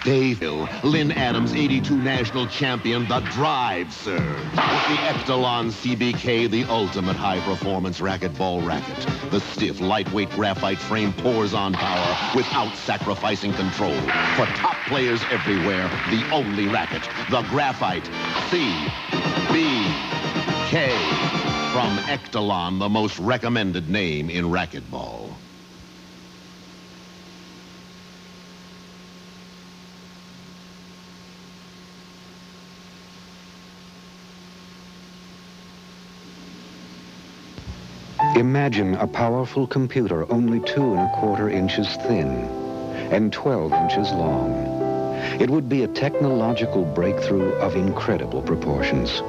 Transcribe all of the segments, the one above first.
Bayville, Lynn Adams, 82 national champion, the drive serve. With the Ectalon CBK, the ultimate high-performance racquetball racket. The stiff, lightweight graphite frame pours on power without sacrificing control. For top players everywhere, the only racket, the Graphite CBK. From Ectalon, the most recommended name in racquetball. Imagine a powerful computer only 2¼ inches thin and 12 inches long. It would be a technological breakthrough of incredible proportions.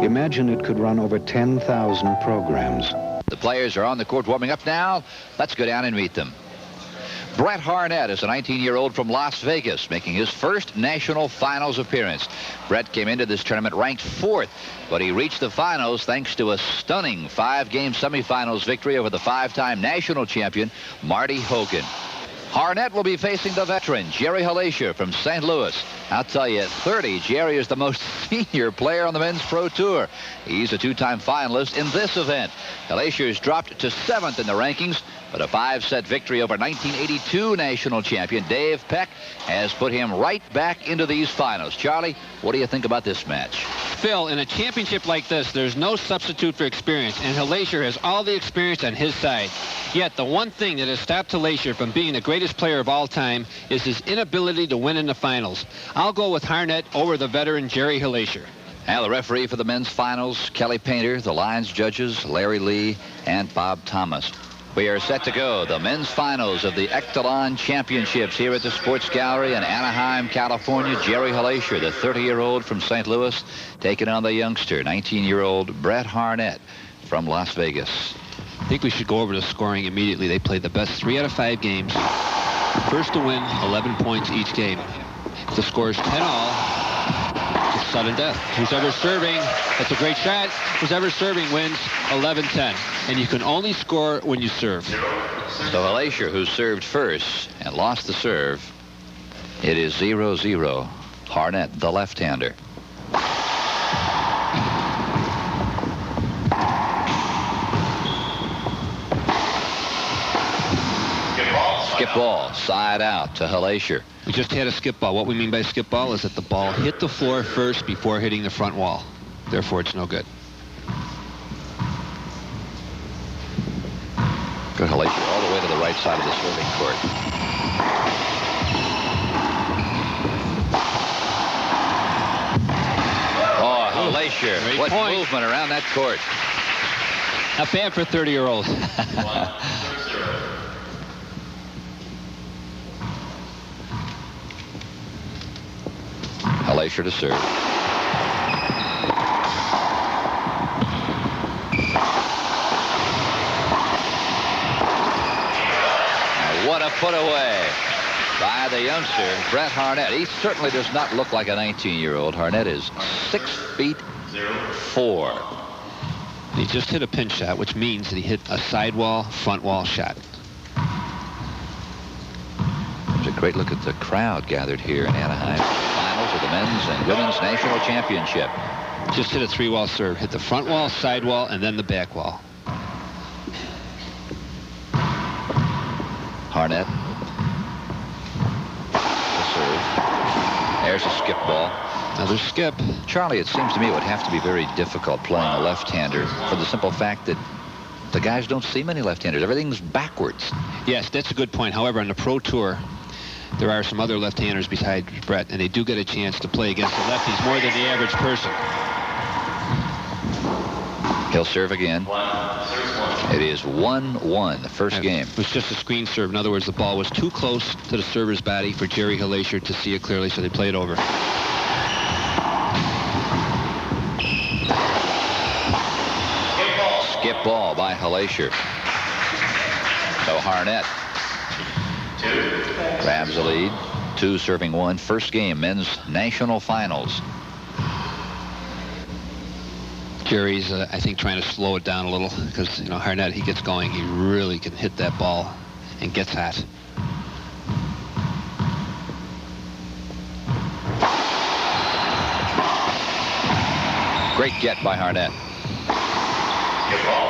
Imagine it could run over 10,000 programs. The players are on the court warming up now. Let's go down and meet them. Brett Harnett is a 19-year-old from Las Vegas, making his first national finals appearance. Brett came into this tournament ranked 4th, but he reached the finals thanks to a stunning 5-game semifinals victory over the 5-time national champion, Marty Hogan. Harnett will be facing the veteran, Jerry Halacher from St. Louis. I'll tell you, at 30, Jerry is the most senior player on the men's pro tour. He's a 2-time finalist in this event. Halacher's dropped to 7th in the rankings, but a 5-set victory over 1982 national champion Dave Peck has put him right back into these finals. Charlie, what do you think about this match? Phil, in a championship like this, there's no substitute for experience, and Halacher has all the experience on his side. Yet the one thing that has stopped Halacher from being the greatest player of all time is his inability to win in the finals. I'll go with Harnett over the veteran Jerry Halacher. And the referee for the men's finals, Kelly Painter. The lines judges, Larry Lee and Bob Thomas. We are set to go. The men's finals of the Ectalon Championships here at the Sports Gallery in Anaheim, California. Jerry Halacher, the 30-year-old from St. Louis, taking on the youngster, 19-year-old Brett Harnett from Las Vegas. I think we should go over the scoring immediately. They played the best 3 out of 5 games. First to win, 11 points each game. If the score is 10-all, it's sudden death. Who's ever serving, that's a great shot. Who's ever serving wins 11-10. And you can only score when you serve. So Halacher, who served first and lost the serve, it is 0-0. Harnett, the left-hander. Skip ball, side out to Halacher. We just had a skip ball. What we mean by skip ball is that the ball hit the floor first before hitting the front wall. Therefore, it's no good. Good Halacher all the way to the right side of the serving court. Oh, Halacher, what movement around that court. Not bad for a 30-year-old. Halacher to serve. What a put away by the youngster, Brett Harnett. He certainly does not look like a 19-year-old. Harnett is 6'4". He just hit a pinch shot, which means that he hit a sidewall, front wall shot. There's a great look at the crowd gathered here in Anaheim. Finals of the men's and women's national championship. Just hit a 3-wall serve. Hit the front wall, side wall, and then the back wall. Harnett. The serve. There's a skip ball. Another skip. Charlie, it seems to me it would have to be very difficult playing a left-hander for the simple fact that the guys don't see many left-handers. Everything's backwards. Yes, that's a good point. However, on the Pro Tour, there are some other left-handers besides Brett, and they do get a chance to play against the lefties more than the average person. He'll serve again. It is 1-1, the first game. It was just a screen serve. In other words, the ball was too close to the server's body for Jerry Halacher to see it clearly, so they played over. Skip ball by Halacher. So Harnett grabs the lead. 2 serving 1. First game, men's national finals. Jerry's, I think, trying to slow it down a little because, you know, Harnett, he gets going. He really can hit that ball and gets hot. Great get by Harnett.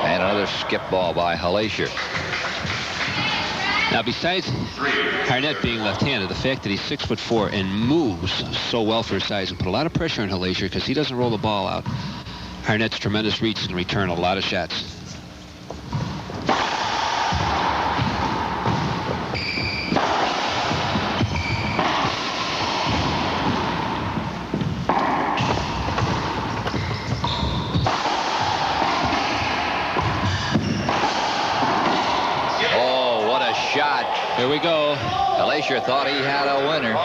And another skip ball by Halacher. Now, besides Harnett being left-handed, the fact that he's 6'4" and moves so well for his size and put a lot of pressure on Halacher because he doesn't roll the ball out. Harnett's tremendous reach can return a lot of shots. Here we go. Halacher thought he had a winner.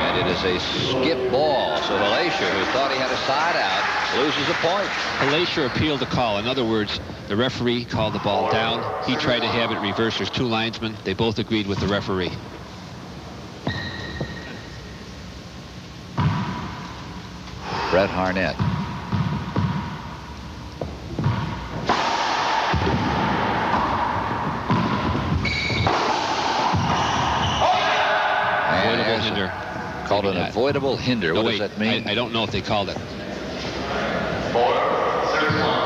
And it is a skip ball. So Halacher, who thought he had a side out, loses a point. Halacher appealed the call. In other words, the referee called the ball down. He tried to have it reversed. There's two linesmen. They both agreed with the referee. Brett Harnett. Called an avoidable hinder. What does that mean? I don't know if they called it. It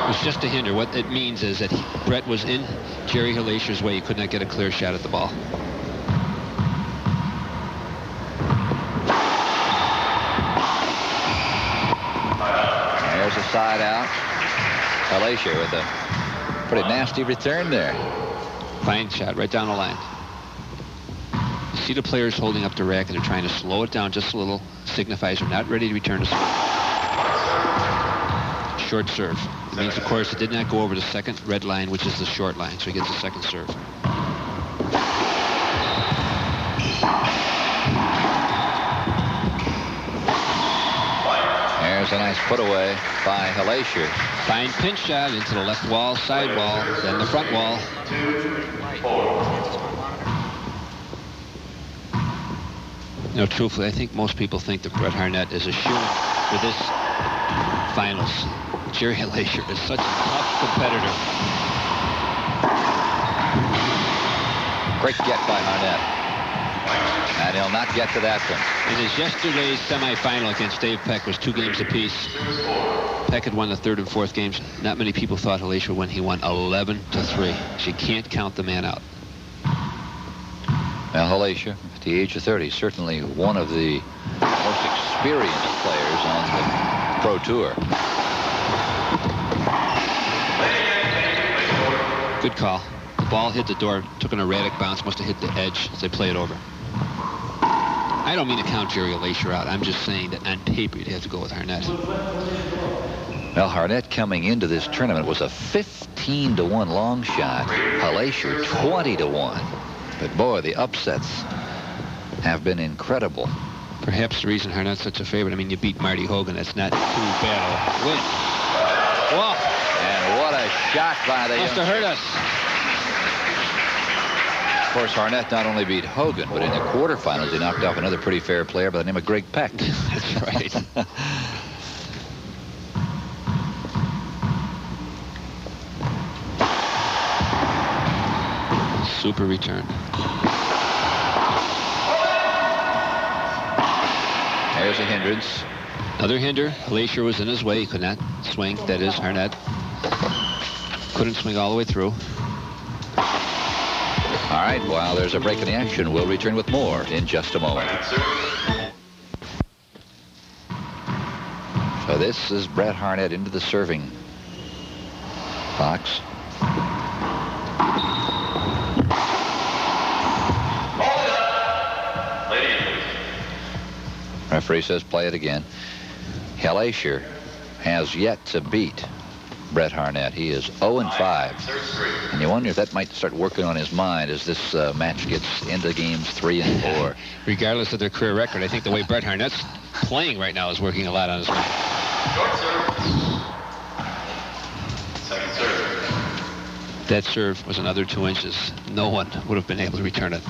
was just a hinder. What it means is that Brett was in Jerry Halacher's way. He could not get a clear shot at the ball. There's a side out. Halacher with a pretty nasty return there. Fine shot right down the line. See the players holding up the rack and they're trying to slow it down just a little. Signifies they're not ready to return to serve. Short serve. It means, of course, it did not go over the second red line, which is the short line, so he gets a second serve. There's a nice put away by Halacher. Fine pinch shot into the left wall, side wall, then the front wall. You know, truthfully, I think most people think that Brett Harnett is a shoo-in for this finals. Jerry Halacher is such a tough competitor. Great get by Harnett. And he'll not get to that one. In his yesterday's semifinal against Dave Peck was 2 games apiece. Peck had won the third and fourth games. Not many people thought Halacher would win. He won 11-3. So you can't count the man out. Now, Halacher, at the age of 30, certainly one of the most experienced players on the Pro Tour. Good call. The ball hit the door, took an erratic bounce, must have hit the edge as they play it over. I don't mean to count Jerry Halacher out. I'm just saying that on paper you'd have to go with Harnett. Well, Harnett coming into this tournament was a 15-1 long shot. Halacher 20-1. But boy, the upsets have been incredible. Perhaps the reason Harnett's such a favorite, I mean, you beat Marty Hogan. That's not too bad a win. Whoa. And what a shot by the Must have hurt us. Of course, Harnett not only beat Hogan, but in the quarterfinals, he knocked off another pretty fair player by the name of Greg Peck. That's right. Super return. There's a hindrance. Another hinder. Halacher was in his way. He could not swing. That is, Harnett couldn't swing all the way through. All right, while there's a break in the action, we'll return with more in just a moment. So this is Brett Harnett into the serving box. Referee says play it again. Halacher has yet to beat Brett Harnett. He is 0-5. And you wonder if that might start working on his mind as this match gets into games 3 and 4. Regardless of their career record, I think the way Brett Harnett's playing right now is working a lot on his mind. Short serve. Second serve. That serve was another 2 inches. No one would have been able to return it.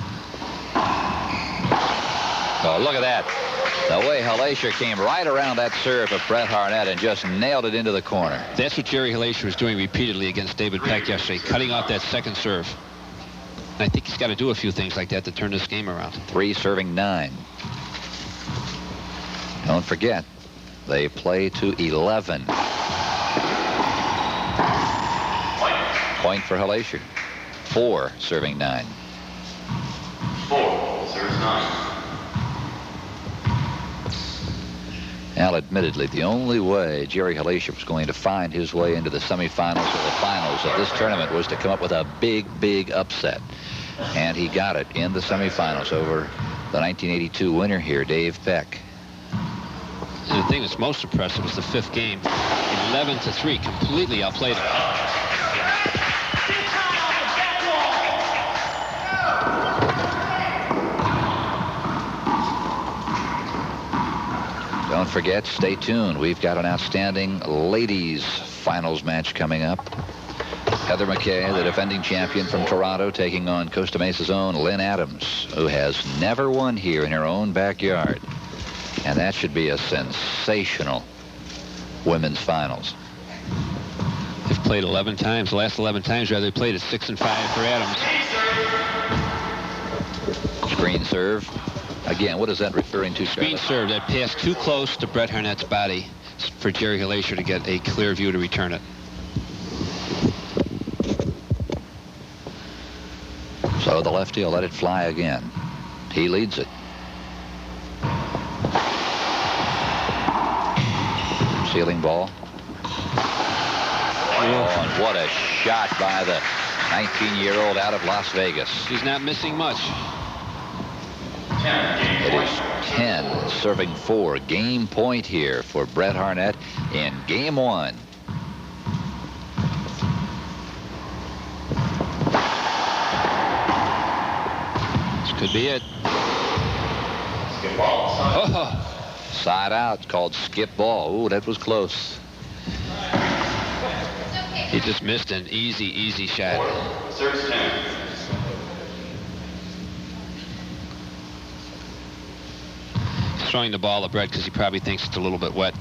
Oh, look at that. The way Halacher came right around that serve of Brett Harnett and just nailed it into the corner. That's what Jerry Halacher was doing repeatedly against David Peck yesterday, cutting off that second serve. And I think he's got to do a few things like that to turn this game around. 3 serving 9. Don't forget, They play to 11. Point for Hellacier. 4 serving 9. 4 serves 9. Now, admittedly, the only way Jerry Hellacier was going to find his way into the semifinals or the finals of this tournament was to come up with a big, big upset. And he got it in the semifinals over the 1982 winner here, Dave Peck. And the thing that's most impressive was the 5th game. 11-3, completely outplayed him. Don't forget, stay tuned. We've got an outstanding ladies finals match coming up. Heather McKay, the defending champion from Toronto, taking on Costa Mesa's own Lynn Adams, who has never won here in her own backyard. And that should be a sensational women's finals. They've played 11 times. The last 11 times, rather, they played at 6-5 for Adams. Screen serve. Again, what is that referring to? Screen serve. That passed too close to Bret Harnett's body for Jerry Hellacier to get a clear view to return it. So the lefty will let it fly again. He leads it. Ceiling ball. Oh, and what a shot by the 19-year-old out of Las Vegas. She's not missing much. It is 10 serving 4. Game point here for Bret Harnett in game 1. This could be it. Oh, side out, called skip ball. Ooh, that was close. He just missed an easy shot. Serves 10. He's throwing the ball at Bret because he probably thinks it's a little bit wet.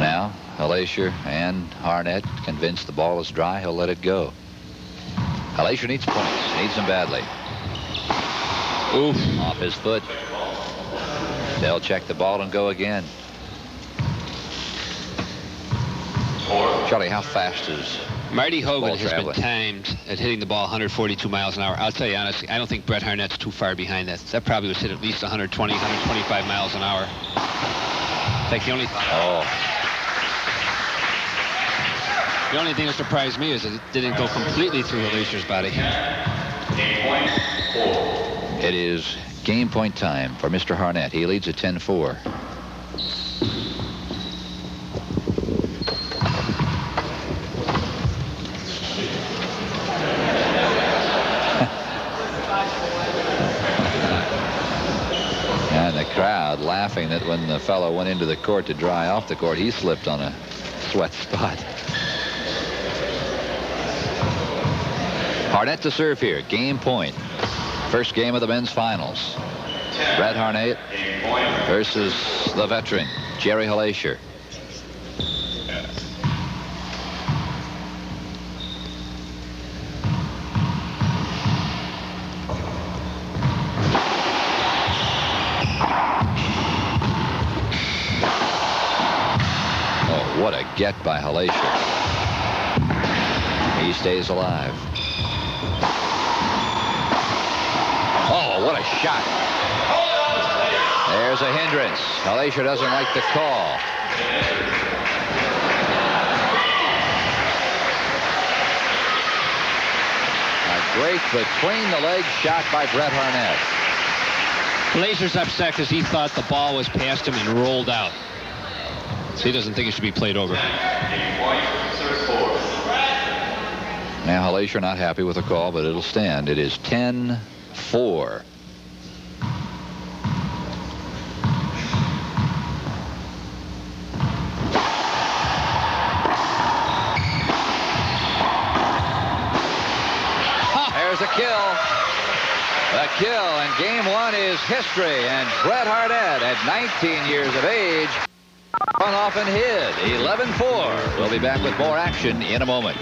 Now, Hellacier and Harnett convinced the ball is dry. He'll let it go. Hellacier needs points. Needs them badly. Oof. Off his foot. They'll check the ball and go again. Charlie, how fast is Marty Hogan ball has traveling? been timed at hitting the ball 142 miles an hour. I'll tell you honestly, I don't think Bret Harnett's too far behind that. That probably was hit at least 120, 125 miles an hour. In fact, the only thing that surprised me is that it didn't go completely through Hellacier's body. Game point 4. It is game point time for Mr. Harnett. He leads at 10-4. And the crowd laughing that when the fellow went into the court to dry off the court, he slipped on a sweat spot. Harnett to serve here. Game point. First game of the men's finals. Bret Harnett versus the veteran, Jerry Hellacier. Oh, what a get by Hellacier. He stays alive. Oh, what a shot. There's a hindrance. Hellacier doesn't like the call. A great between-the-legs shot by Bret Harnett. Hellacier's upset because he thought the ball was past him and rolled out. So he doesn't think it should be played over. Game point serves 4. Now Hellacier not happy with the call, but it'll stand. It is 10-4. There's a kill. The kill, and game 1 is history. And Bret Harnett, at 19 years of age, run off and hid. 11-4. We'll be back with more action in a moment.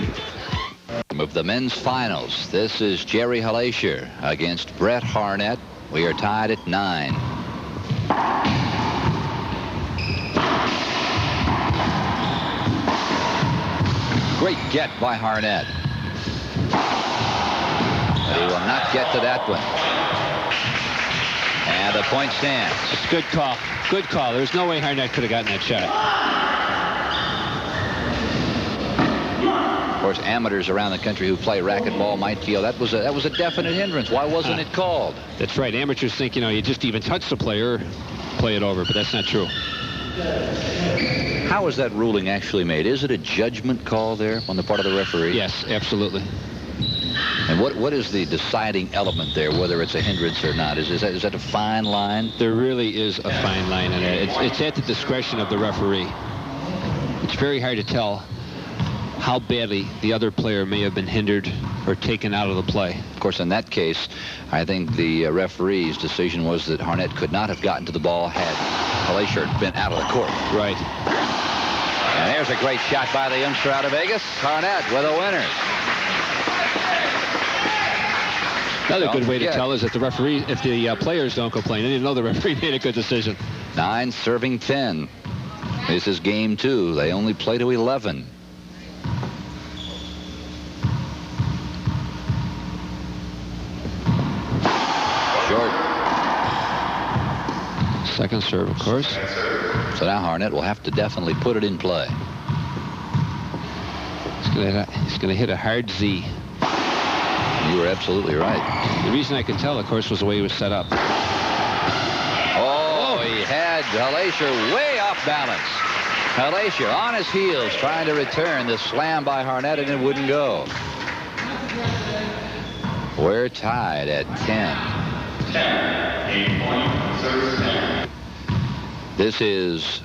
game of the men's finals. This is Jerry Halacher against Brett Harnett. We are tied at 9. Great get by Harnett. But he will not get to that one. And the point stands. It's a good call. Good call. There's no way Harnett could have gotten that shot. Of course, amateurs around the country who play racquetball might feel that was a definite hindrance. Why wasn't it called? That's right. Amateurs think, you just even touch the player, play it over, but that's not true. How is that ruling actually made? Is it a judgment call there on the part of the referee? Yes, absolutely. And what is the deciding element there, whether it's a hindrance or not? Is that a fine line? There really is a fine line in it. It's at the discretion of the referee. It's very hard to tell how badly the other player may have been hindered or taken out of the play. Of course, in that case, I think the referee's decision was that Harnett could not have gotten to the ball had Halacher been out of the court. Right. And there's a great shot by the youngster out of Vegas. Harnett with a winner. Another good way to tell is that the referee, if the players don't complain, then you know the referee made a good decision. 9 serving 10. This is game 2. They only play to 11. Short. Second serve, of course. So now Harnett will have to definitely put it in play. He's going to hit a hard Z. You were absolutely right. The reason I can tell, of course, was the way he was set up. Oh, he had Halacher way off balance. Halacher on his heels trying to return the slam by Harnett, and it wouldn't go. We're tied at 10. 10. 8 point. Service 10. This is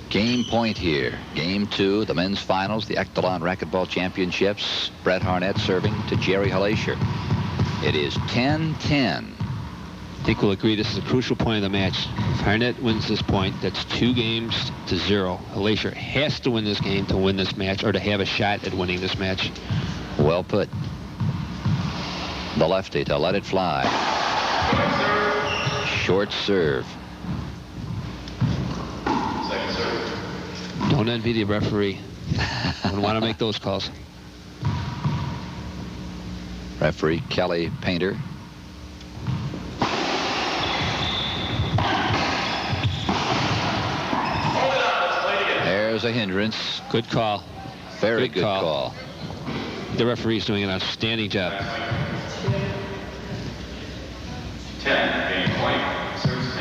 game point here. Game 2, the men's finals, the Echelon Racquetball Championships. Brett Harnett serving to Jerry Halacher. It is 10-10. I think we'll agree this is a crucial point of the match. If Harnett wins this point, that's 2 games to 0. Halacher has to win this game to win this match or to have a shot at winning this match. Well put. The lefty to let it fly. Short serve. Second serve. Don't envy the referee. Don't want to make those calls. Referee Kelly Painter. There's a hindrance. Good call. Very good call. The referee's doing an outstanding job. 10. Game point. Service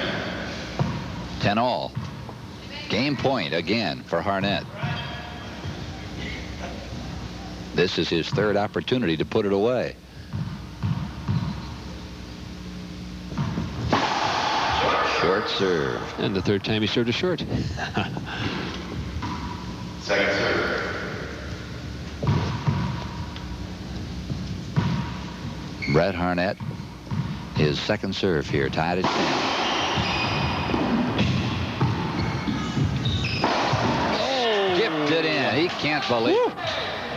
10. 10-all. Game point again for Harnett. This is his 3rd opportunity to put it away. Short serve. And the 3rd time he served a short. Second serve. Brett Harnett, his 2nd serve here, tied at 10. Skipped it in. He can't believe it.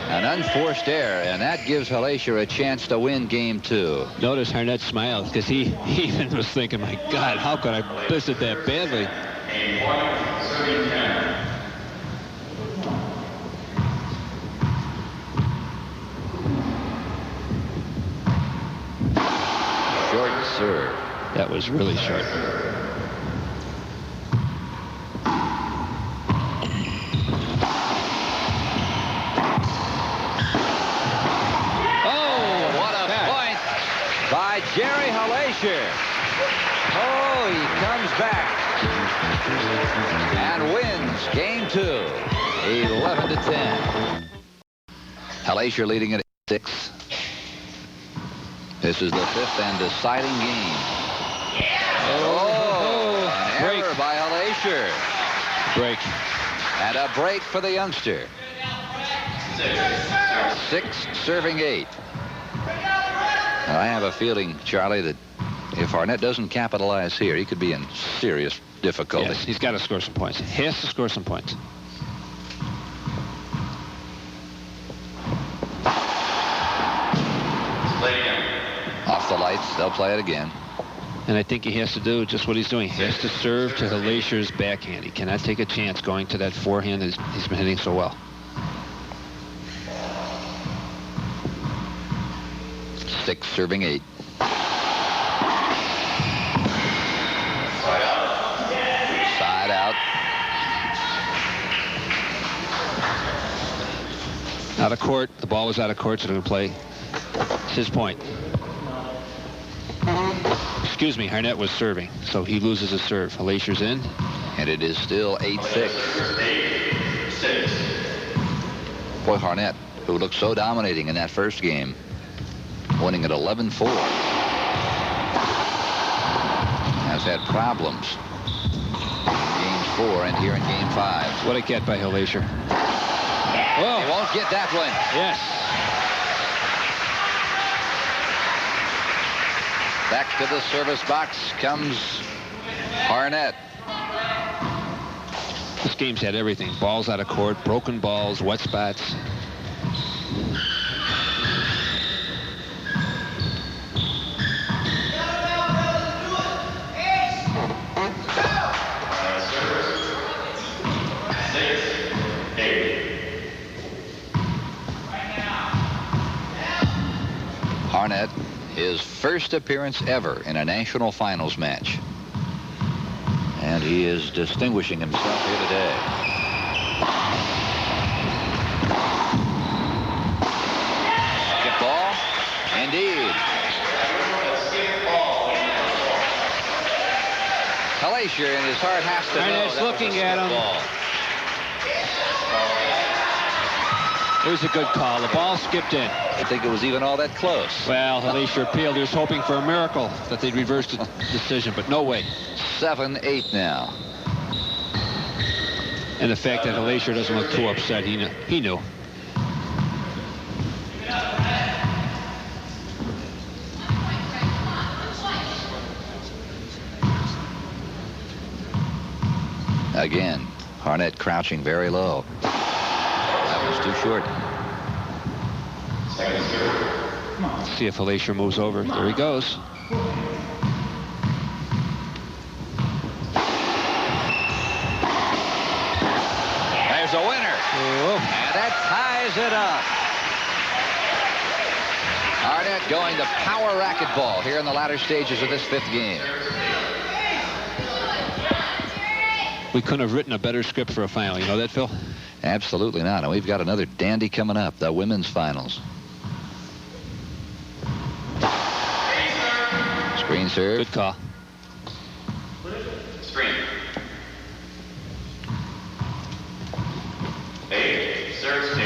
An unforced error, and that gives Halacher a chance to win game 2. Notice Harnett smiled because he even was thinking, my God, how could I miss it that badly? Game point. Serving 10. Short serve. That was really short. Oh, what a point by Jerry Halacher. Oh, he comes back and wins game 2, 11-10. Halacher leading at 6. This is the 5th and deciding game. Oh, an break error by Halacher. Break. And a break for the youngster. 6 serving 8. And I have a feeling, Charlie, that if Harnett doesn't capitalize here, he could be in serious difficulty. Yes, he's got to score some points. He has to score some points. lights. They'll play it again. And I think he has to do just what he's doing. He has to serve to Halashier's backhand. He cannot take a chance going to that forehand that he's been hitting so well. 6 serving 8. Side out. Out of court. The ball was out of court, so they're going to play. It's his point. Excuse me, Harnett was serving, so he loses his serve. Halashier's in. And it is still 8-6. Boy, Harnett, who looked so dominating in that first game, winning at 11-4, has had problems in games 4 and here in game 5. What a get by Halasier. Oh, he won't get that one. Yes. Back to the service box comes Harnett. This game's had everything. Balls out of court, broken balls, wet spots. Harnett, his first appearance ever in a national finals match. And he is distinguishing himself here today. Skip ball. Indeed. Halasier in his heart has to know Harnett's that was a looking skip at him. ball. It was a good call. The ball skipped in. I think it was even all that close. Well, Halasier appealed. He was hoping for a miracle that they'd reverse the decision, but no way. 7-8 now. And the fact that Halasier doesn't look too upset, he knew. Again, Harnett crouching very low. That was too short. See if Halasier moves over. There he goes. There's a winner. Oh. And that ties it up. Harnett going to power racquetball here in the latter stages of this 5th game. We couldn't have written a better script for a final. You know that, Phil? Absolutely not. And we've got another dandy coming up, the women's finals. Screen serve. Good call. Screen. 8. Serves 8.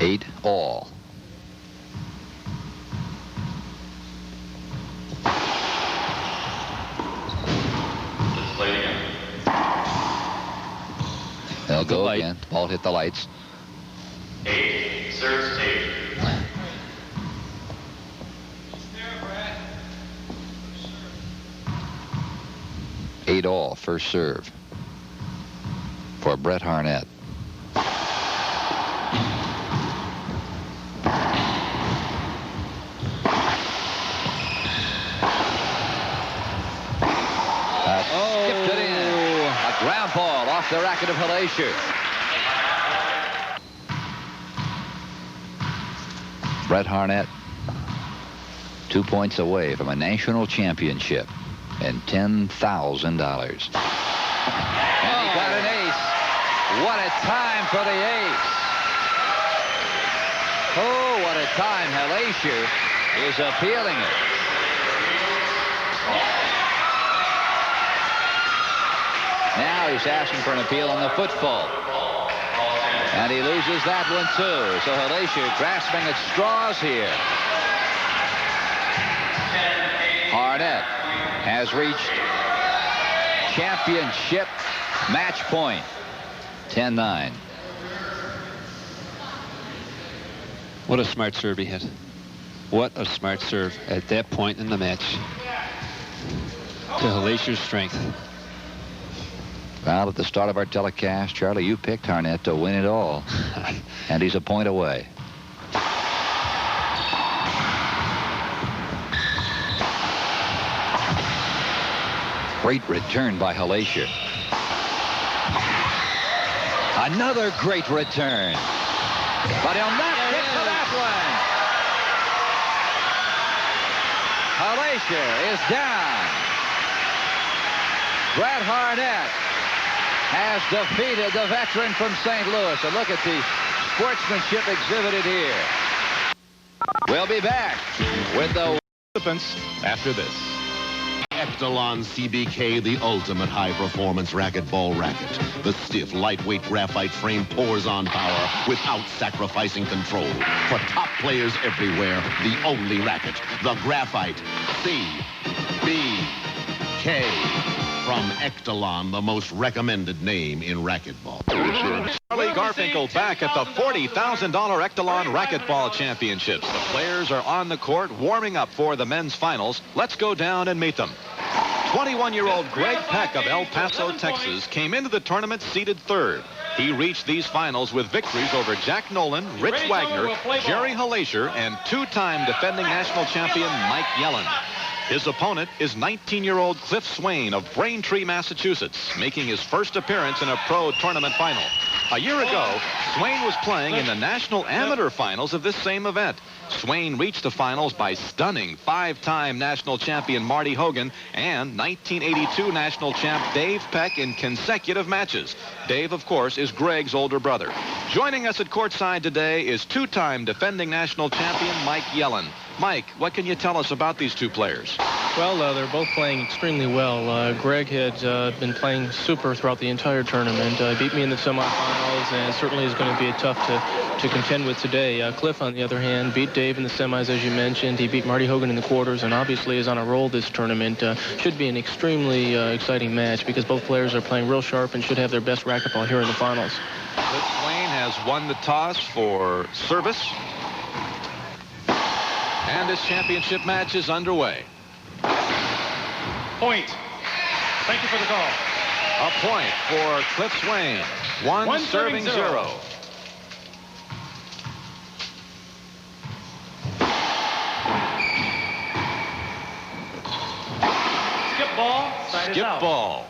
8 all. Let's play it again. They'll go light. again. Ball hit the lights. 8. Serves 8. Eight all, first serve for Brett Harnett. Skipped it in. A ground ball off the racket of Halasier. Brett Harnett, 2 points away from a national championship and $10,000. And he got an ace. What a time for the ace. Oh, what a time. Halasier is appealing it. Now he's asking for an appeal on the foot fault. And he loses that one too. So Halasier grasping at straws here. Harnett has reached championship match point. 10-9. What a smart serve he hit. What a smart serve at that point in the match. To Halashier's strength. Well, at the start of our telecast, Charlie, you picked Harnett to win it all. And he's a point away. Great return by Halesha. Another great return. But he'll not get to that one. Halesha is down. Brett Harnett has defeated the veteran from St. Louis. And look at the sportsmanship exhibited here. We'll be back with the participants after this. Ectalon CBK, the ultimate high-performance racquetball racket. The stiff, lightweight graphite frame pours on power without sacrificing control. For top players everywhere, the only racket, the Graphite CBK. From Ectalon, the most recommended name in racquetball. Charlie Garfinkel back at the $40,000 Ectalon Racquetball Championships. The players are on the court warming up for the men's finals. Let's go down and meet them. 21-year-old Greg Peck of El Paso, Texas, came into the tournament seeded third. He reached these finals with victories over Jack Nolan, Rich Wagner, Jerry Halesha, and two-time defending national champion Mike Yellen. His opponent is 19-year-old Cliff Swain of Braintree, Massachusetts, making his first appearance in a pro tournament final. A year ago, Swain was playing in the national amateur finals of this same event. Swain reached the finals by stunning five-time national champion Marty Hogan and 1982 national champ Dave Peck in consecutive matches. Dave, of course, is Greg's older brother. Joining us at courtside today is two-time defending national champion Mike Yellen. Mike, what can you tell us about these two players? Well, they're both playing extremely well. Greg had been playing super throughout the entire tournament. Beat me in the semifinals, and certainly is going to be tough to contend with today. Cliff, on the other hand, beat Dave in the semis, as you mentioned. He beat Marty Hogan in the quarters, and obviously is on a roll this tournament. Should be an extremely exciting match because both players are playing real sharp and should have their best racquetball here in the finals. Cliff Swain has won the toss for service. And this championship match is underway. Point. Thank you for the call. A point for Cliff Swain. One serving zero. Skip ball. Side Skip ball.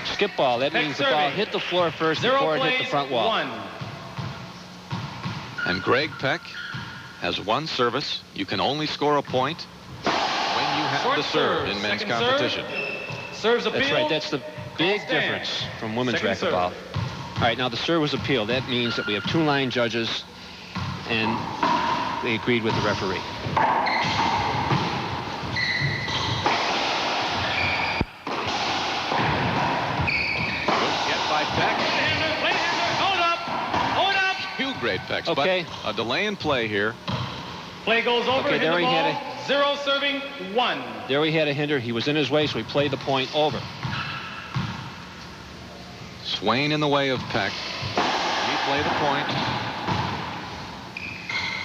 Skip ball. That means the ball hit the floor first before it hit the front wall. And Greg Peck has one service. You can only score a point when you have the serve in men's competition. Serves appeal. That's right. That's the big difference from women's racquetball. All right, now the serve was appealed. That means that we have two line judges, and they agreed with the referee. Get by Peck. Hold up. Hold up. Two great Pecks. Okay. But a delay in play here. Play goes over. Okay, hit there the he ball. had Zero serving. One. There we had a hinder. He was in his way, so he played the point over. Swain in the way of Peck. He played the point.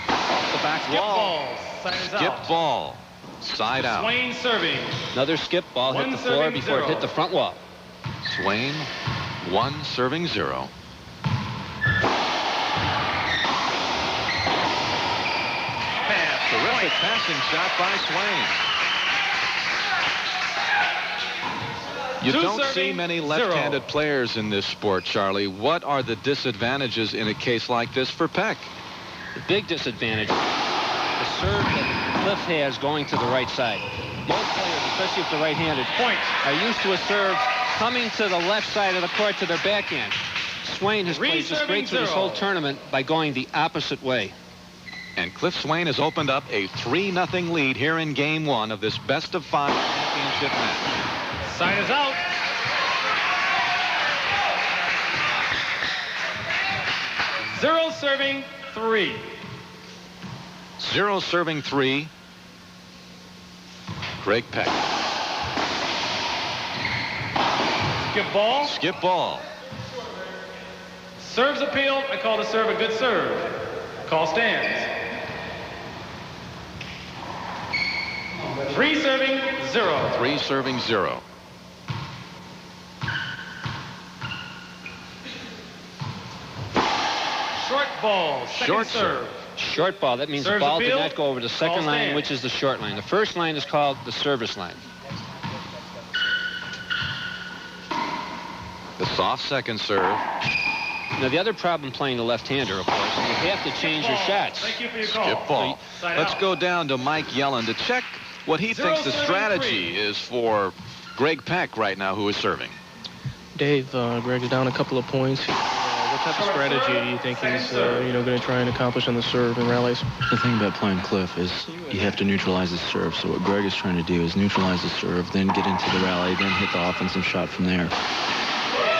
Off the back Skip wall. ball. Side is Skip out. ball. Side out. Swain serving. Another skip ball hit One the floor serving before it zero. hit the front wall. Swain, one serving zero. Terrific passing shot by Swain. You Two don't see serving, many zero. left-handed players in this sport, Charlie. What are the disadvantages in a case like this for Peck? The big disadvantage, the serve that Cliff has going to the right side. Most players, especially if they're right-handed, Point. are used to a serve coming to the left side of the court to their backhand. Swain has played this great through this whole tournament by going the opposite way. And Cliff Swain has opened up a 3-0 lead here in Game 1 of this best-of-5 championship match. Side is out. Zero serving. Three. Zero serving three. Greg Peck. Skip ball. Skip ball. Serves appeal. I call the serve a good serve. Call stands. Three serving. Zero. Three serving zero. Short ball. Second Short serve. Short ball. That means the Serves ball did appeal. not go over the second Call line, stand. which is the short line. The first line is called the service line. The soft second serve. Now, the other problem playing the left-hander, of course, is you have to change your shots. Thank you for your call. Skip ball. Let's go down to Mike Yellen to check what he thinks the strategy is for Greg Peck right now, who is serving. Dave, Greg is down a couple of points. What type of strategy do you think he's going to try and accomplish on the serve and rallies? The thing about playing Cliff is you have to neutralize the serve. So what Greg is trying to do is neutralize the serve, then get into the rally, then hit the offensive shot from there.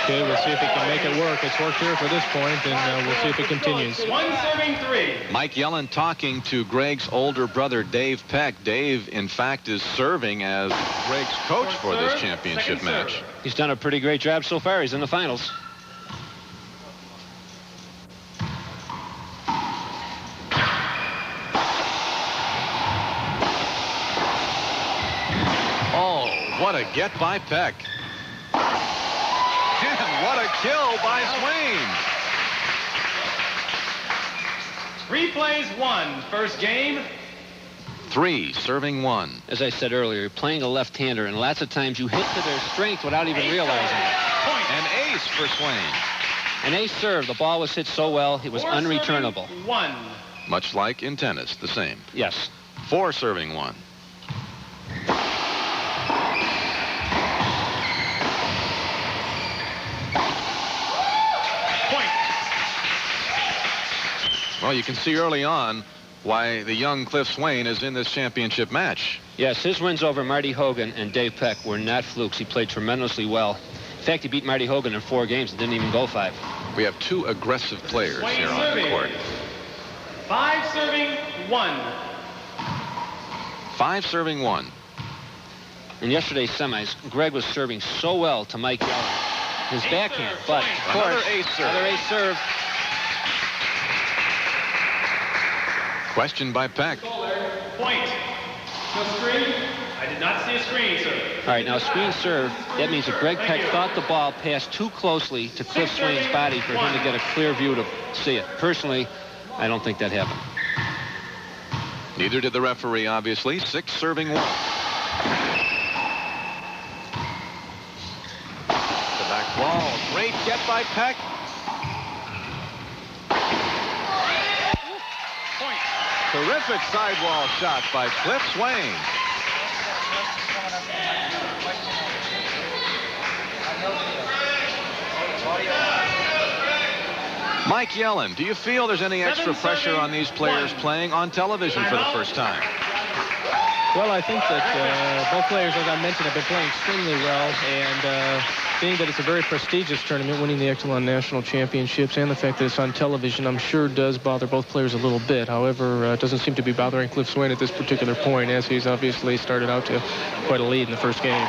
Okay, we'll see if he can make it work. It's worked here for this point, and we'll see if it continues. 1-3. Mike Yellen talking to Greg's older brother, Dave Peck. Dave, in fact, is serving as Greg's coach for this championship match. He's done a pretty great job so far. He's in the finals. Oh, what a get by Peck. And what a kill by Swain. Replays 1. First game. 3, serving 1. As I said earlier, playing a left-hander, and lots of times you hit to their strength without even realizing it. An ace for Swain. An ace serve. The ball was hit so well, it was unreturnable. 1. Much like in tennis, the same. Yes. 4, serving 1. Well, you can see early on why the young Cliff Swain is in this championship match. Yes, his wins over Marty Hogan and Dave Peck were not flukes. He played tremendously well. In fact, he beat Marty Hogan in 4 games and didn't even go 5. We have 2 aggressive players here on the court. 5 serving 1. 5 serving 1. In yesterday's semis, Greg was serving so well to Mike Yellen. His backhand, but of course, another ace serve. Another ace serve. Question by Peck. Point. No screen. I did not see a screen, sir. All right, now a screen serve, that means that Greg Peck thought the ball passed too closely to Cliff Swain's body for him to get a clear view to see it. Personally, I don't think that happened. Neither did the referee, obviously. 6 serving 1. The back ball. Great get by Peck. Terrific sidewall shot by Cliff Swain. Mike Yellen, do you feel there's any extra pressure on these players playing on television for the first time? Well, I think that both players, as I mentioned, have been playing extremely well, and being that it's a very prestigious tournament, winning the Exelon National Championships, and the fact that it's on television, I'm sure does bother both players a little bit. However, it doesn't seem to be bothering Cliff Swain at this particular point, as he's obviously started out to quite a lead in the first game.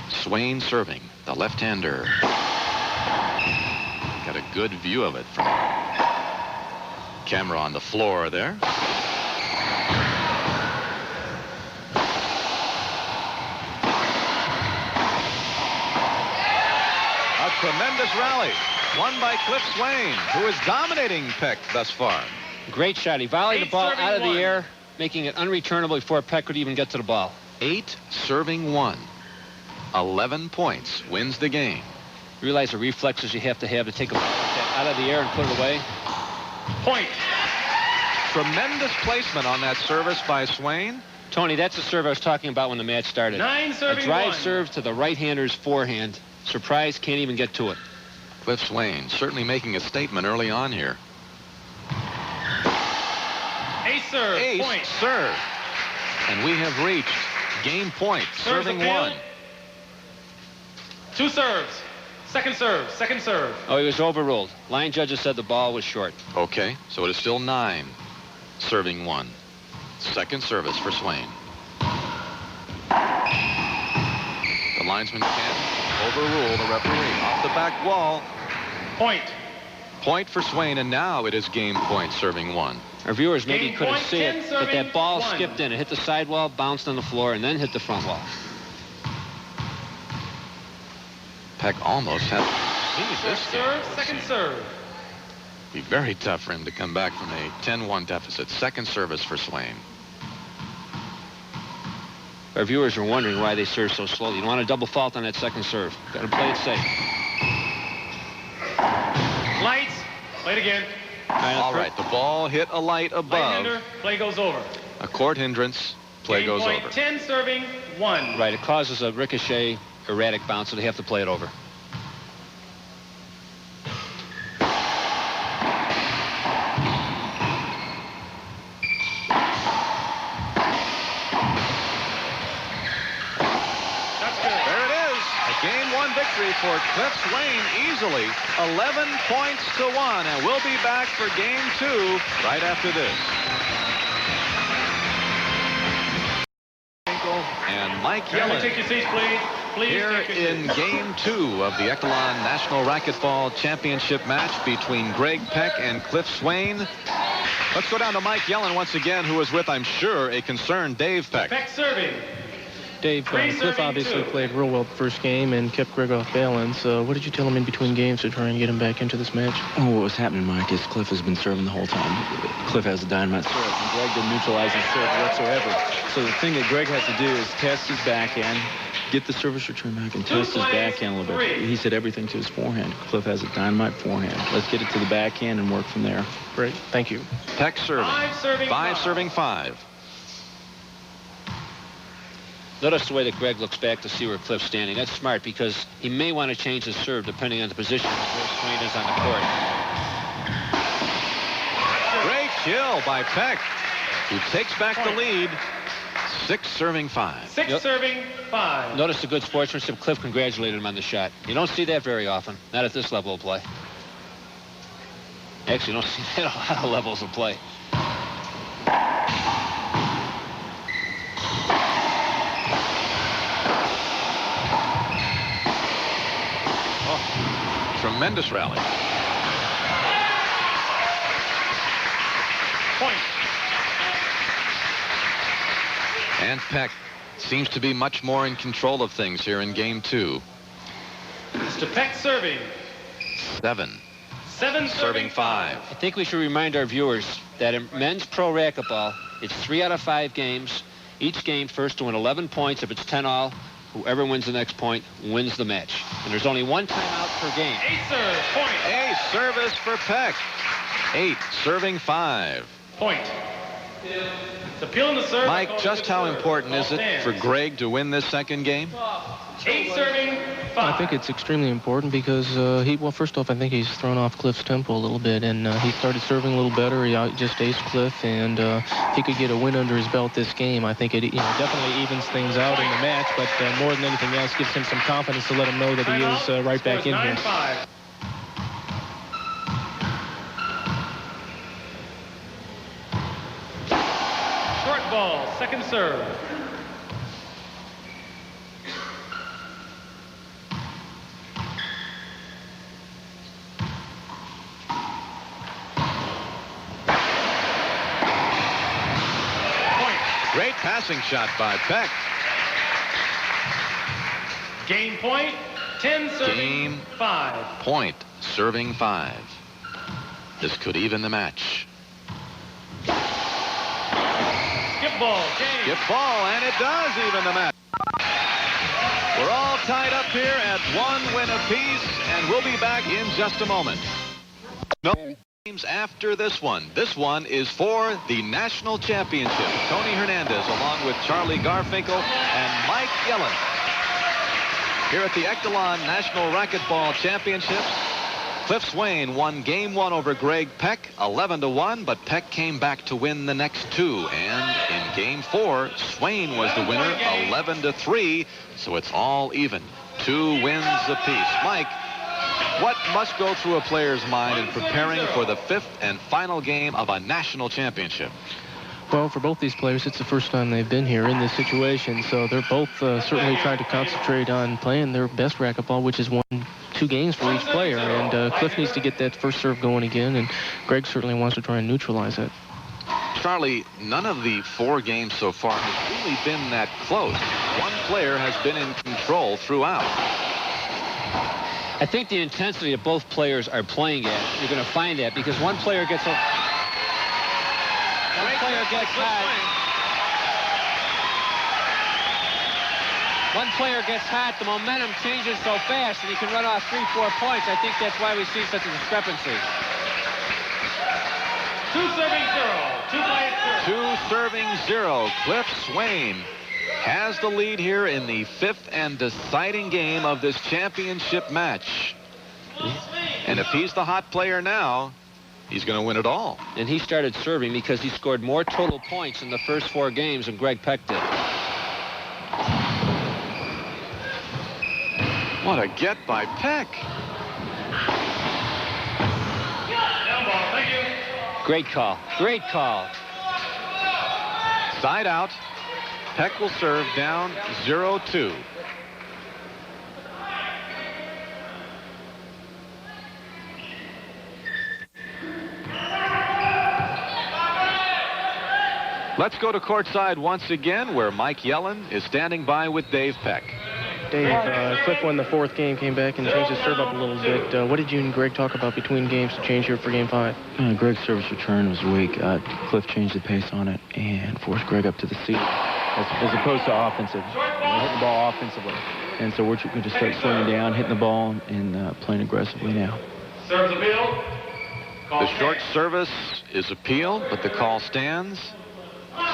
Swain serving, the left-hander. Got a good view of it from camera on the floor there. Tremendous rally, won by Cliff Swain, who is dominating Peck thus far. Great shot. He volleyed the ball out of the air, making it unreturnable before Peck could even get to the ball. 8 serving 1. 11 points, wins the game. You realize the reflexes you have to take a ball like that out of the air and put it away? Point. Tremendous placement on that service by Swain. Tony, that's the serve I was talking about when the match started. 9 serving a drive 1. serve to the right-hander's forehand. Surprise, can't even get to it. Cliff Swain certainly making a statement early on here. Ace serve. Ace Point. serve. And we have reached game point, serving 1. 2 serves. Second serve. Second serve. Oh, he was overruled. Line judges said the ball was short. Okay, so it is still 9, serving 1. Second service for Swain. The linesman can't overrule the referee. Off the back wall. Point. Point for Swain, and now it is game point, serving 1. Our viewers maybe Game couldn't point, see 10 it, but that serving ball 1. skipped in. It hit the sidewall, bounced on the floor, and then hit the front wall. Peck almost had this Serve. Second serve. Be very tough for him to come back from a 10-1 deficit. Second service for Swain. Our viewers are wondering why they serve so slowly. You don't want a double fault on that second serve. Got to play it safe. Play it again. All right, the ball hit a light above. Right-hander, play goes over. A court hindrance, play goes point, over. 10 serving, 1. Right, it causes a ricochet, erratic bounce, so they have to play it over. Game 1 victory for Cliff Swain easily, 11 points to 1, and we'll be back for Game 2 right after this. And Mike Yellen take your seats, please. here in Game 2 of the Echelon National Racquetball Championship match between Greg Peck and Cliff Swain. Let's go down to Mike Yellen once again, who is with, I'm sure, a concerned Dave Peck. Peck serving. Dave, Cliff obviously played real well the first game and kept Greg off balance. What did you tell him in between games to try and get him back into this match? Oh, what was happening, Mike, is Cliff has been serving the whole time. Cliff has a dynamite serve, and Greg didn't neutralize his serve whatsoever. So the thing that Greg has to do is test his backhand, get the service return back, and test his backhand a little bit. He said everything to his forehand. Cliff has a dynamite forehand. Let's get it to the backhand and work from there. Great. Thank you. Peck serving. 5 serving 5. Notice the way that Greg looks back to see where Cliff's standing. That's smart because he may want to change his serve depending on the position where Swain is on the court. Great kill by Peck, who takes back the lead. 6 serving 5. 6 serving 5. Notice the good sportsmanship. Cliff congratulated him on the shot. You don't see that very often, not at this level of play. Actually, you don't see that at a lot of levels of play. Tremendous rally. Point. And Peck seems to be much more in control of things here in Game 2. Mr. Peck serving. 7 serving 5. I think we should remind our viewers that in men's pro racquetball, it's 3 out of 5 games. Each game first to win 11 points. If it's 10 all, whoever wins the next point wins the match. And there's only 1 timeout per game. Ace serve, point. Ace service for Peck. 8 serving 5. Point. The peel in the serve. Mike, just how important is it for Greg to win this second game? 8 serving 5. I think it's extremely important because well, first off, I think he's thrown off Cliff's tempo a little bit, and he started serving a little better. He just aced Cliff, and if he could get a win under his belt this game, I think it definitely evens things out in the match, but more than anything else, gives him some confidence to let him know that he is right back in here. 9-5. Short ball, second serve. Great passing shot by Peck. Game point, 10 serving 5. Point serving 5. This could even the match. Skip ball, game. Skip ball, and it does even the match. We're all tied up here at 1 win apiece, and we'll be back in just a moment. No games after this one. This one is for the national championship. Tony Hernandez along with Charlie Garfinkel and Mike Yellen. Here at the Echelon National Racquetball Championships, Cliff Swain won Game 1 over Greg Peck, 11-1, but Peck came back to win the next 2. And in Game 4, Swain was the winner, 11-3, so it's all even. 2 wins apiece. Mike, what must go through a player's mind in preparing for the 5th and final game of a national championship? Well, for both these players, it's the first time they've been here in this situation, so they're both certainly trying to concentrate on playing their best racquetball, which is 2 games for each player, and Cliff needs to get that first serve going again, and Greg certainly wants to try and neutralize it. Charlie, none of the 4 games so far has really been that close. One player has been in control throughout. I think the intensity that both players are playing at, you're going to find that because one player gets hot. One player gets hot, the momentum changes so fast, and he can run off 3-4 points. I think that's why we've seen such a discrepancy. 2 serving 0. Cliff Swain has the lead here in the 5th and deciding game of this championship match. And if he's the hot player now, he's going to win it all. And he started serving because he scored more total points in the first 4 games than Greg Peck did. What a get by Peck. Great call. Great call. Side out. Peck will serve down 0-2. Let's go to courtside once again, where Mike Yellen is standing by with Dave Peck. Dave, Cliff won the 4th game, came back and changed his serve up a little bit. What did you and Greg talk about between games to change here for Game 5? Greg's service return was weak. Cliff changed the pace on it and forced Greg up to the seat as opposed to offensive. Hitting the ball offensively. And so we're going to start slowing down, hitting the ball, and playing aggressively now. Serves appealed. The short service is appealed, but the call stands.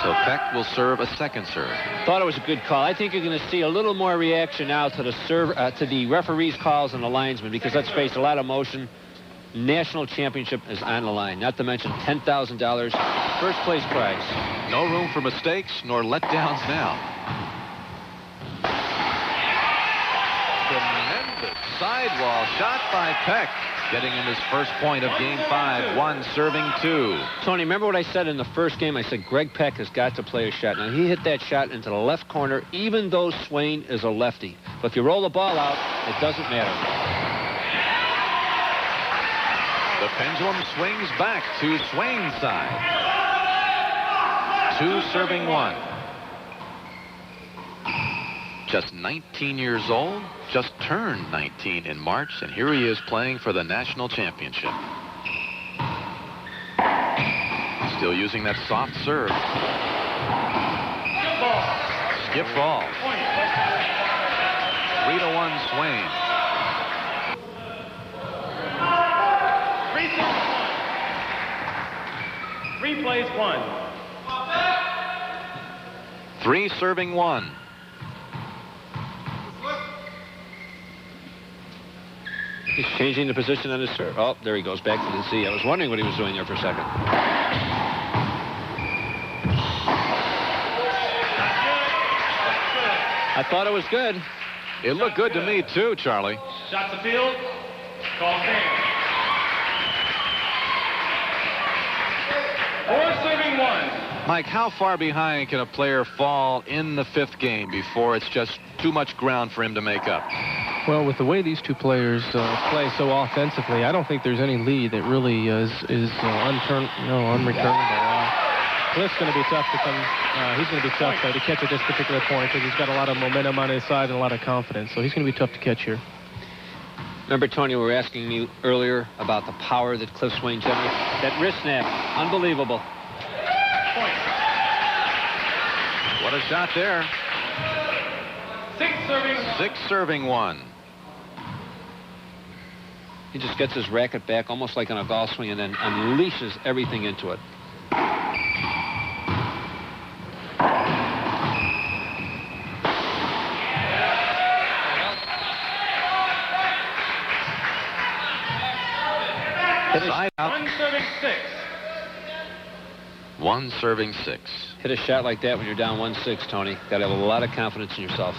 So Peck will serve a second serve. Thought it was a good call. I think you're going to see a little more reaction now to the referee's calls and the linesman, because let's face a lot of motion. National championship is on the line, not to mention $10,000 first place prize. No room for mistakes nor letdowns now. Tremendous sidewall shot by Peck, getting him his first point of Game 5, 1 serving 2. Tony, remember what I said in the first game? I said Greg Peck has got to play a shot. Now, he hit that shot into the left corner, even though Swain is a lefty. But if you roll the ball out, it doesn't matter. The pendulum swings back to Swain's side. 2 serving 1. Just 19 years old, just turned 19 in March, and here he is playing for the national championship. Still using that soft serve. Skip ball. 3-1 Swain. Replays 1. 3 serving 1. He's changing the position on his serve. Oh, there he goes back to the C. I was wondering what he was doing there for a second. I thought it was good. It looked good to me, too, Charlie. Shots appealed. Call stand. 4 serving 1. Mike, how far behind can a player fall in the 5th game before it's just too much ground for him to make up? Well, with the way these two players play so offensively, I don't think there's any lead that really is unreturnable. Cliff's going to be tough to come. He's going to be tough to catch at this particular point because he's got a lot of momentum on his side and a lot of confidence. So he's going to be tough to catch here. Remember, Tony, we were asking you earlier about the power that Cliff Swain generates. That wrist snap, unbelievable. What a shot there. 6 serving 1. 6 serving 1. He just gets his racket back almost like on a golf swing and then unleashes everything into it. Side out. 1 serving 6. 1 serving 6. Hit a shot like that when you're down 1-6, Tony. Got to have a lot of confidence in yourself.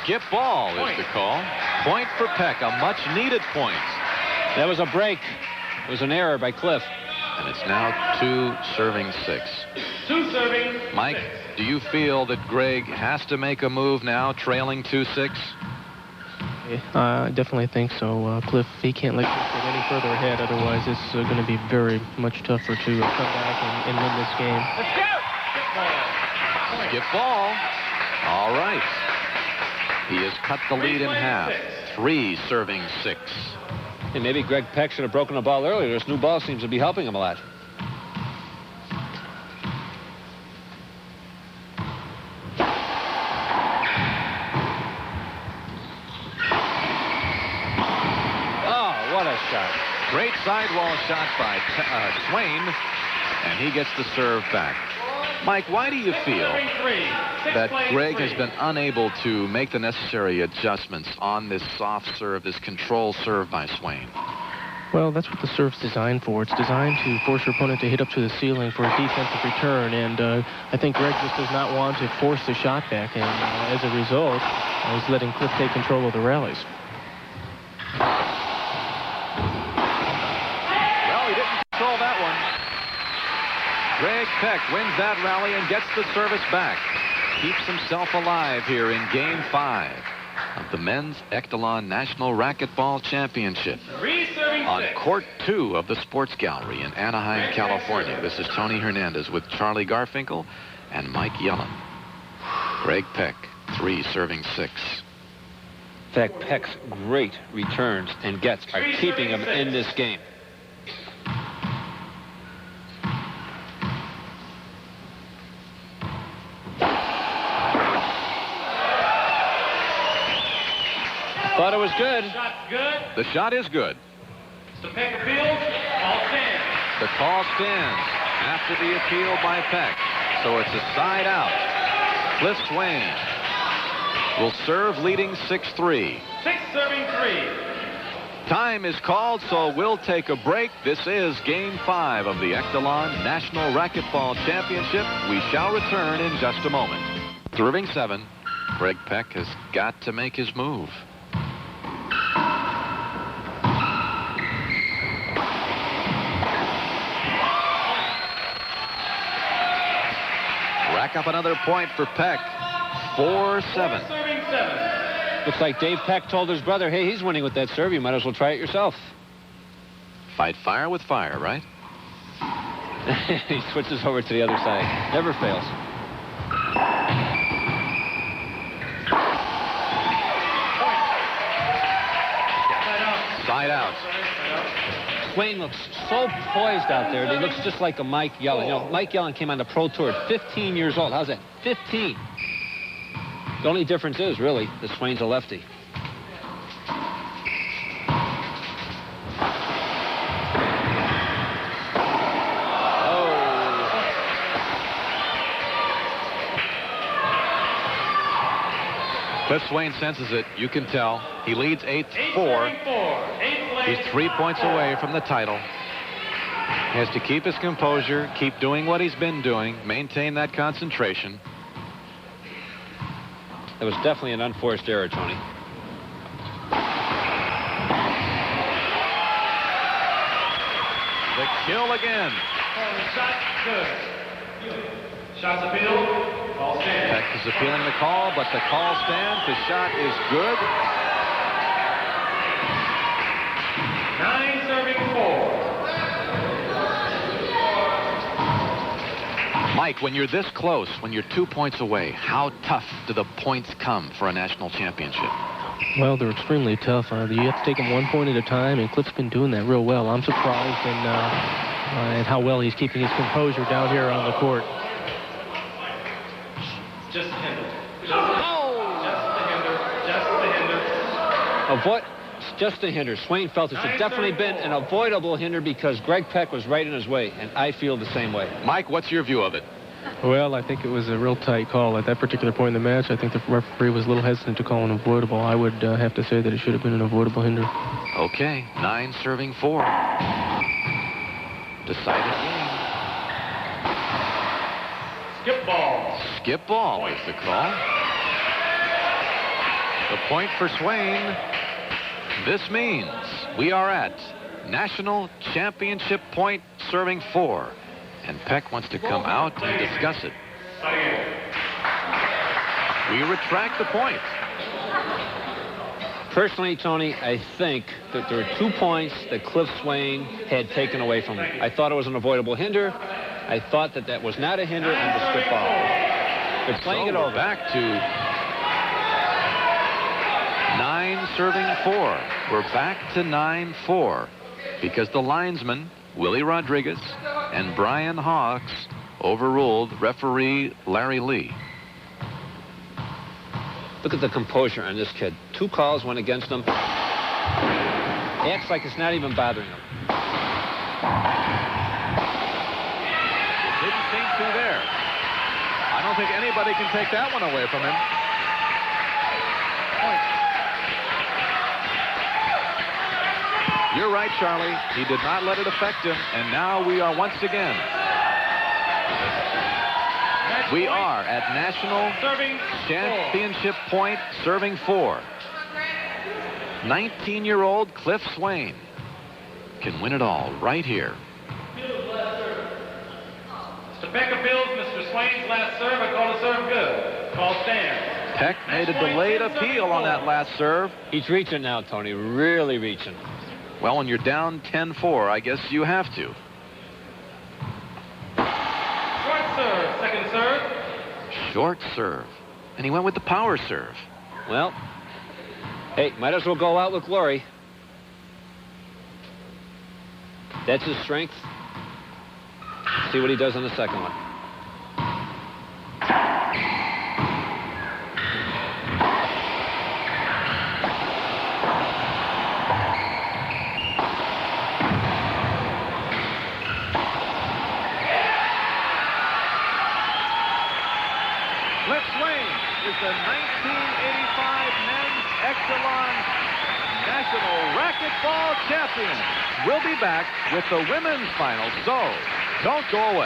Skip ball is the call. Point for Peck, a much-needed point. That was a break. It was an error by Cliff. And it's now 2 serving 6. 2 serving Mike, 6. do you feel that Greg has to make a move now, trailing 2-6? I definitely think so. Cliff, he can't let Cliff get any further ahead. Otherwise, it's going to be very much tougher to come back and win this game. Let's go! Skip ball. All right. He has cut the lead in half. 3 serving 6. Hey, maybe Greg Peck should have broken the ball earlier. This new ball seems to be helping him a lot. sidewall shot by Swain, and he gets the serve back. Mike, why do you feel that Greg has been unable to make the necessary adjustments on this soft serve, this control serve by Swain? Well, that's what the serve's designed for. It's designed to force your opponent to hit up to the ceiling for a defensive return, and I think Greg just does not want to force the shot back, and as a result, he's letting Cliff take control of the rallies. Well, he didn't control that one. Greg Peck wins that rally and gets the service back. Keeps himself alive here in Game 5 of the Men's Echelon National Racquetball Championship on Court 2 of the Sports Gallery in Anaheim, California. This is Tony Hernandez with Charlie Garfinkel and Mike Yellen. Greg Peck, 3 serving 6. In fact, Peck's great returns and gets are keeping him in this game. Thought it was good. Shot's good. The shot is good. So Peck appeals. Call stands. The call stands after the appeal by Peck. So it's a side out. Cliff Swain will serve leading 6-3. 6 serving 3. Time is called, so we'll take a break. This is Game 5 of the Echelon National Racquetball Championship. We shall return in just a moment. Serving 7, Greg Peck has got to make his move. Rack up another point for Peck. 4-7. Serving 7. Looks like Dave Peck told his brother, hey, he's winning with that serve. You might as well try it yourself. Fight fire with fire, right? He switches over to the other side. Never fails. Side out. Swain looks so poised out there. He looks just like a Mike Yellen. You know, Mike Yellen came on the Pro Tour at 15 years old. How's that? 15. The only difference is, really, that Swain's a lefty. Cliff Swain senses it. You can tell. He leads 8-4. He's 3 points away from the title. He has to keep his composure, keep doing what he's been doing, maintain that concentration. That was definitely an unforced error, Tony. The kill again. Shot good. Shots appealed. Call stands. Peck is appealing the call, but the call stands. The shot is good. 9 serving 4. Mike, when you're this close, when you're 2 points away, how tough do the points come for a national championship? Well, they're extremely tough. You have to take them 1 point at a time, and Cliff's been doing that real well. I'm surprised in how well he's keeping his composure down here on the court. Just a hinder. Just a hinder. Just a hinder. Avoid. Just a hinder. Swain felt it should definitely been an avoidable hinder because Greg Peck was right in his way, and I feel the same way. Mike, what's your view of it? Well, I think it was a real tight call at that particular point in the match. I think the referee was a little hesitant to call an avoidable. I would have to say that it should have been an avoidable hinder. Okay, 9 serving 4. Decided game. Skip ball. Skip ball is the call. The point for Swain. This means we are at national championship point serving 4. And Peck wants to come out and discuss it. We retract the point. Personally, Tony, I think that there were 2 points that Cliff Swain had taken away from him. I thought it was an avoidable hinder. I thought that that was not a hinder and the skip ball. They're playing it over. Back to 9 serving 4. We're back to 9-4 because the linesman, Willie Rodriguez, and Brian Hawks overruled referee Larry Lee. Look at the composure on this kid. 2 calls went against him. He acts like it's not even bothering him. Didn't seem to there. I don't think anybody can take that one away from him. Point. You're right, Charlie. He did not let it affect him, and now we are once again. We are at national championship point, serving 4. 19-year-old Cliff Swain can win it all right here. Mr. Peck appeals Mr. Swain's last serve. I call the serve good. Call stands. Peck made a delayed appeal on that last serve. He's reaching now, Tony. Really reaching. Well, when you're down 10-4, I guess you have to. Short serve. Second serve. Short serve. And he went with the power serve. Well, hey, might as well go out with glory. That's his strength. See what he does on the second one. Cliff Swain is the 1985 Men's Exelon National Racquetball Champion. We'll be back with the women's final, so don't go away.